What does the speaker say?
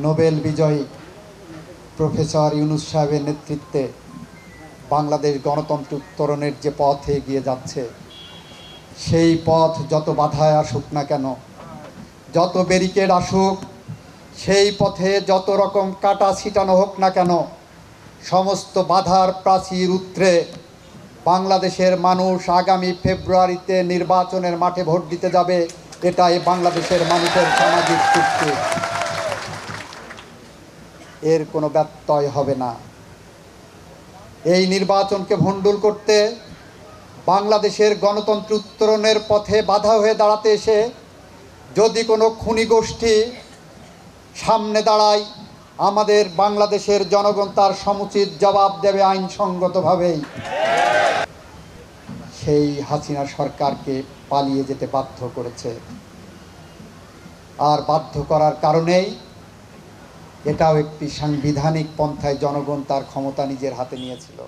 Nobel বিজয়ী professor Yunus সাহেবের নেতৃত্বে বাংলাদেশ গণতন্ত্র উত্তরণের যে পথে এগিয়ে যাচ্ছে, সেই পথ যত বাধায় আসুক না কেন, যত ব্যারিকেড আসুক, সেই পথে যত রকম কাটা ছিটানো হোক না কেন, সমস্ত বাধার প্রাচীর উতরে বাংলাদেশের মানুষ আগামী ফেব্রুয়ারিতে নির্বাচনের মাঠে ভোট দিতে যাবে। এটাই বাংলাদেশের মানুষের সামাজিক চুক্তি, এর কোনো ব্যত্যয় হবে না। এই নির্বাচনকে ভণ্ডুল করতে, বাংলাদেশের গণতন্ত্র উত্তরণের পথে বাধা হয়ে দাঁড়াতে এসে যদি কোনো খুনি গোষ্ঠী সামনে দাঁড়ায়, আমাদের বাংলাদেশের জনগণ তার সমুচিত জবাব দেবে আইনসঙ্গতভাবেই। সেই হাসিনা সরকারকে পালিয়ে যেতে বাধ্য করেছে, আর বাধ্য করার কারণেই এটাও একটি সাংবিধানিক পন্থায় জনগণ তার ক্ষমতা নিজের হাতে নিয়েছিল।